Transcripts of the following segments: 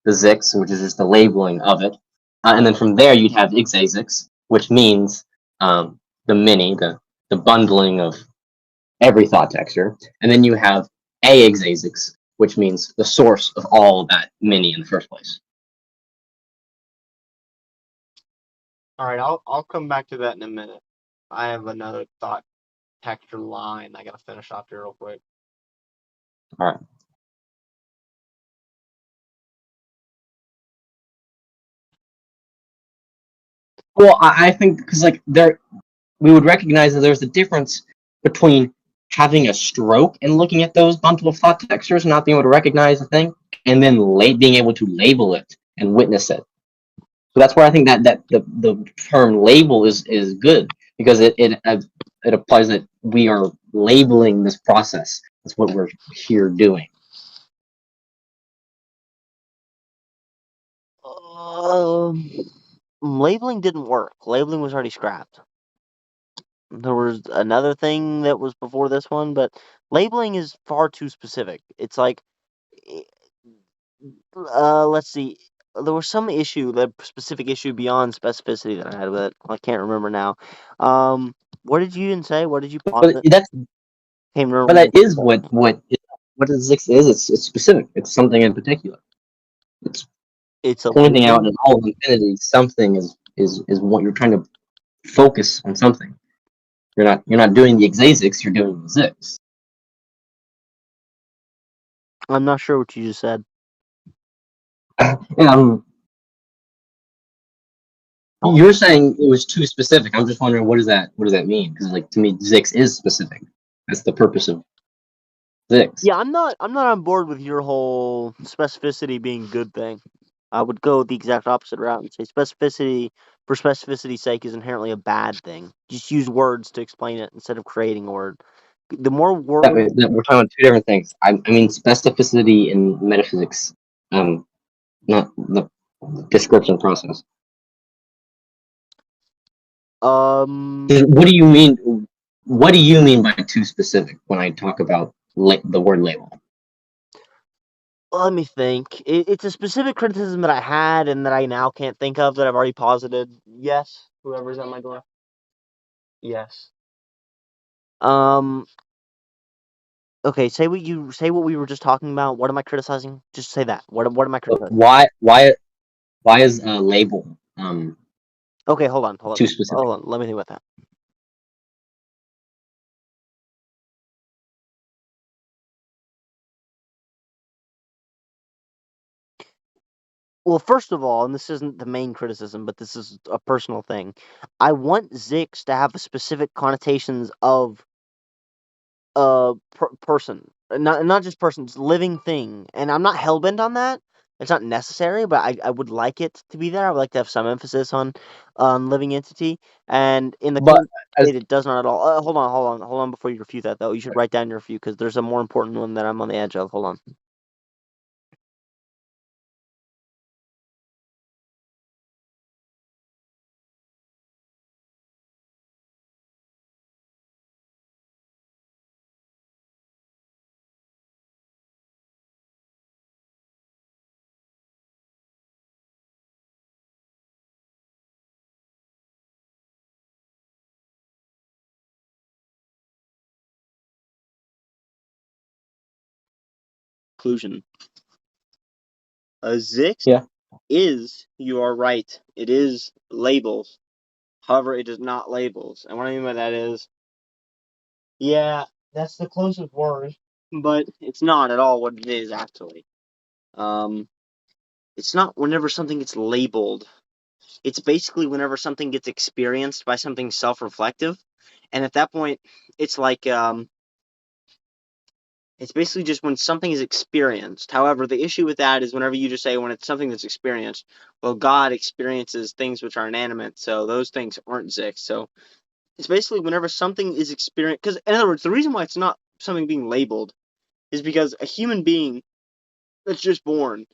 the Zix, which is just the labeling of it. And then from there, you'd have Xzaayzyx, which means the mini, the bundling of every thought texture. And then you have a Xzaayzyx, which means the source of all that mini in the first place. All right, I'll come back to that in a minute. I have another thought texture line I gotta finish off here real quick. All right. Well, I think because like we would recognize that there's a difference between having a stroke and looking at those bundle of thought textures, not being able to recognize a thing, and then being able to label it and witness it. So that's where I think that the term label is good, because it applies that we are labeling this process. That's what we're here doing. Labeling didn't work. Labeling was already scrapped. There was another thing that was before this one, but labeling is far too specific. It's like, let's see. There was some issue, that specific issue beyond specificity that I had with it. I can't remember now. What did you even say? What did you But posit? that's Can't remember. but that is what a Zix is. It's specific. It's something in particular. It's a Pointing out in all of infinity something is what you're trying to focus on something. You're not doing the Xzaayzyx, you're doing the Zix. I'm not sure what you just said. You're saying it was too specific. I'm just wondering what does that mean? Because like to me, Zix is specific. That's the purpose of Zix. Yeah, I'm not on board with your whole specificity being a good thing. I would go the exact opposite route and say specificity for specificity's sake is inherently a bad thing. Just use words to explain it instead of creating a word. The more words, We're talking about two different things. I mean specificity in metaphysics, not the description process. What do you mean? What do you mean by too specific when I talk about the word label? Let me think. It's a specific criticism that I had and that I now can't think of, that I've already posited. Yes, whoever's at my door. Yes. Okay, say what we were just talking about. What am I criticizing? Just say that. What am I criticizing? Why is label Okay, hold on. too specific? Hold on. Let me think about that. Well, first of all, and this isn't the main criticism, but this is a personal thing. I want Zix to have specific connotations of a person, not just persons, living thing, and I'm not hellbent on that. It's not necessary, but I would like it to be there. I would like to have some emphasis on living entity, and in the current state, it does not at all. Hold on before you refute that though. You should write down your refute because there's a more important one that I'm on the edge of. Hold on. Conclusion. Zix is, you are right, it is labels. However, it is not labels. And what I mean by that is, yeah, that's the closest word, but it's not at all what it is, actually. It's not whenever something gets labeled. It's basically whenever something gets experienced by something self-reflective. And at that point, it's like, it's basically just when something is experienced. However, the issue with that is whenever you just say when it's something that's experienced, well, God experiences things which are inanimate, so those things aren't Zix. So it's basically whenever something is experienced. Because, in other words, the reason why it's not something being labeled is because a human being that's just born,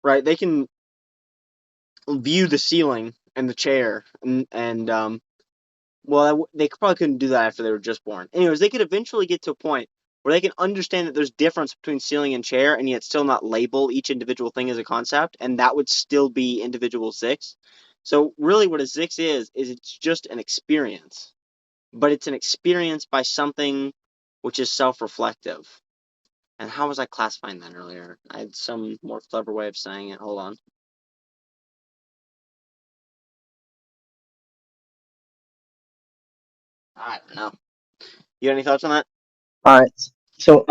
right, they can view the ceiling and the chair, and well, they probably couldn't do that after they were just born. Anyways, they could eventually get to a point where they can understand that there's difference between ceiling and chair, and yet still not label each individual thing as a concept, and that would still be individual Xzaayzyx. So really, what a Xzaayzyx is it's just an experience, but it's an experience by something which is self-reflective. And how was I classifying that earlier? I had some more clever way of saying it. Hold on. I don't know. You got any thoughts on that? All right. So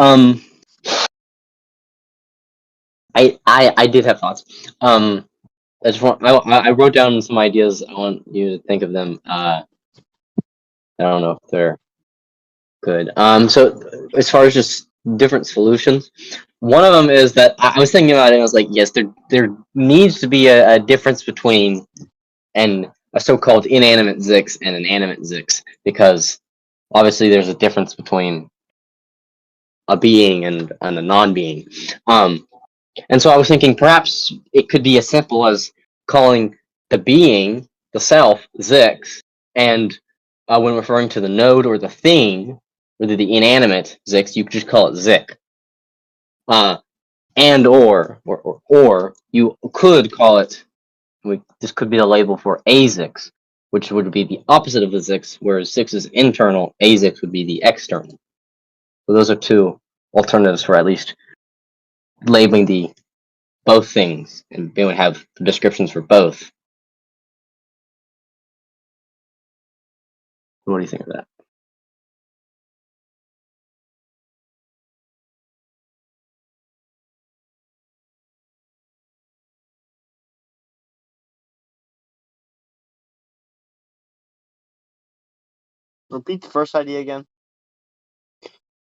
I did have thoughts. I just want I wrote down some ideas. I want you to think of them. I don't know if they're good. So as far as just different solutions, one of them is that I was thinking about it. And I was like, yes, there needs to be a difference between a so-called inanimate Xzaayzyx and an animate Xzaayzyx, because obviously there's a difference between a being and a non-being. And so I was thinking perhaps it could be as simple as calling the being, the self, Xzaayzyx, and when referring to the node or the thing, or the inanimate Xzaayzyx, you could just call it Zik. And or you could call it, this could be the label for Xzaayzyx, which would be the opposite of the Xzaayzyx, whereas Xzaayzyx is internal, Xzaayzyx would be the external. So those are two alternatives for at least labeling the both things, and they would have descriptions for both. What do you think of that? Repeat the first idea again.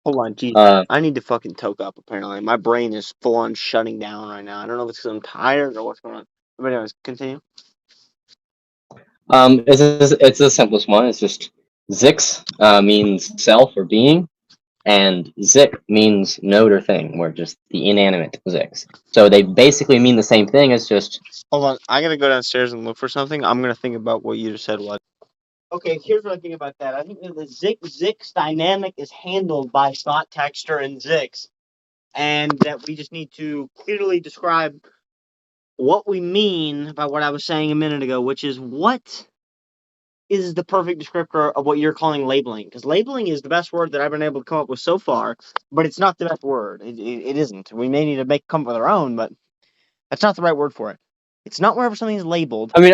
Hold on, geez. I need to fucking toke up, apparently. My brain is full on shutting down right now. I don't know if it's because I'm tired or what's going on. But anyways, continue. It's the simplest one. It's just Zix means self or being, and Zik means node or thing, where just the inanimate Zix. So they basically mean the same thing. It's just Hold on. I gotta go downstairs and look for something. I'm gonna think about what you just said. What? Okay, here's what I think about that. I think that the Zix dynamic is handled by thought texture and Zix, and that we just need to clearly describe what we mean by what I was saying a minute ago, which is what is the perfect descriptor of what you're calling labeling. Because labeling is the best word that I've been able to come up with so far, but it's not the best word. It isn't. We may need to come up with our own, but that's not the right word for it. It's not whenever something is labeled. I mean,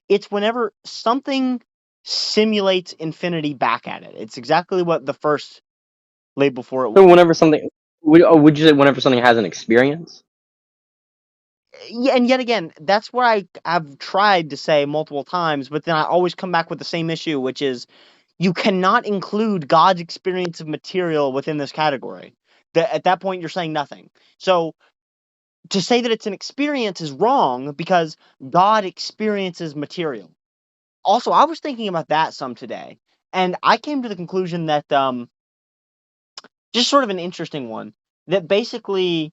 It's whenever something simulates infinity back at it. It's exactly what the first label for it was. so whenever something would you say whenever something has an experience? Yeah, and yet again, that's what I've tried to say multiple times, but then I always come back with the same issue, which is you cannot include God's experience of material within this category. At that point, you're saying nothing. So to say that it's an experience is wrong because God experiences material. Also, I was thinking about that some today, and I came to the conclusion that just sort of an interesting one, that basically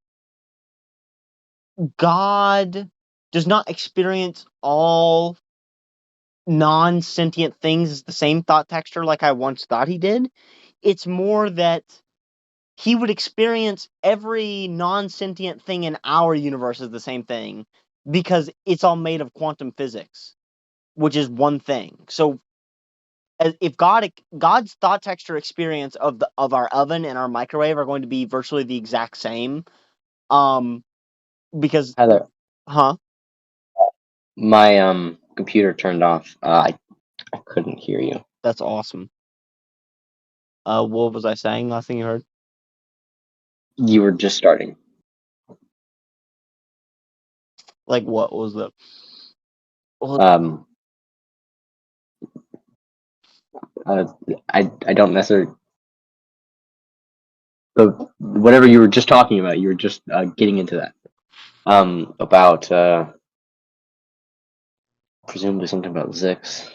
God does not experience all non-sentient things as the same thought texture like I once thought he did. It's more that he would experience every non-sentient thing in our universe as the same thing because it's all made of quantum physics, which is one thing. So if God's thought texture experience of our oven and our microwave are going to be virtually the exact same, because Heather, huh? my computer turned off. I couldn't hear you. That's awesome. What was I saying? Last thing you heard? You were just starting. Like what was the? Um, I don't necessarily. So whatever you were just talking about, you were just getting into that. About presumably something about Zix.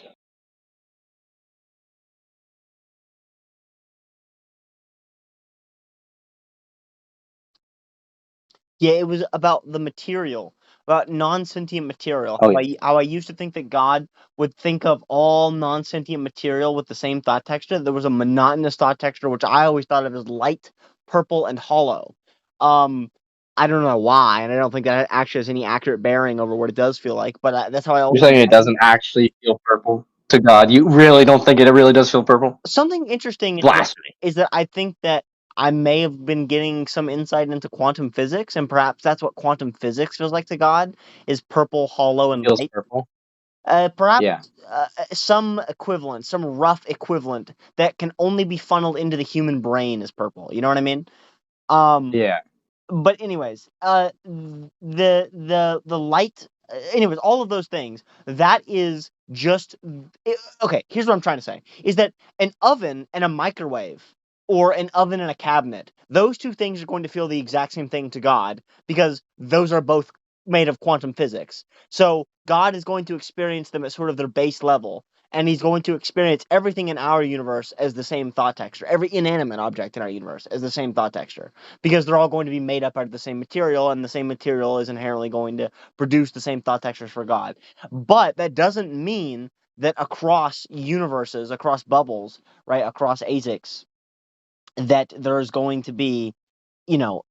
Yeah, it was about the material. about non-sentient material. Oh, How I used to think that God would think of all non-sentient material with the same thought texture. There was a monotonous thought texture, which I always thought of as light, purple, and hollow. I don't know why, and I don't think that actually has any accurate bearing over what it does feel like. But that's how I you're always saying it imagined doesn't actually feel purple to God? You really don't think it really does feel purple? something interesting Blasphemy. is that I think that I may have been getting some insight into quantum physics, and perhaps that's what quantum physics feels like to God, is purple, hollow, and Feels light. purple. Perhaps Yeah. some equivalent, some rough equivalent that can only be funneled into the human brain is purple. You know what I mean? Yeah. But anyways, the light, anyways, all of those things, that is just okay. Here's what I'm trying to say: is that an oven and a microwave, or an oven and a cabinet, those two things are going to feel the exact same thing to God because those are both made of quantum physics. So God is going to experience them at sort of their base level. And he's going to experience everything in our universe as the same thought texture, every inanimate object in our universe as the same thought texture, because they're all going to be made up out of the same material, and the same material is inherently going to produce the same thought textures for God. But that doesn't mean that across universes, across bubbles, right, across ASICs, that there's going to be, you know,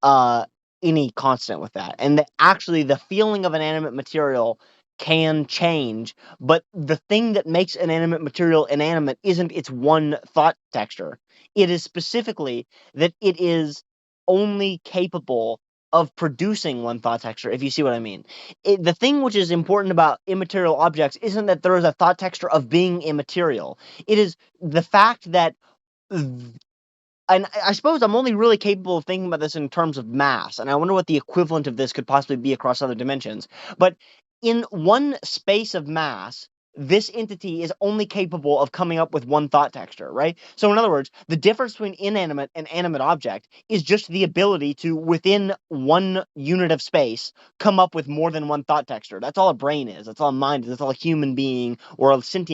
any constant with that. And that actually the feeling of inanimate material can change, but the thing that makes inanimate material inanimate isn't its one thought texture. It is specifically that it is only capable of producing one thought texture, if you see what I mean. The thing which is important about immaterial objects isn't that there is a thought texture of being immaterial. It is the fact that and I suppose I'm only really capable of thinking about this in terms of mass, and I wonder what the equivalent of this could possibly be across other dimensions. But in one space of mass, this entity is only capable of coming up with one thought texture, right? So, in other words, the difference between inanimate and animate object is just the ability to, within one unit of space, come up with more than one thought texture. That's all a brain is. That's all a mind is. That's all a human being or a sentient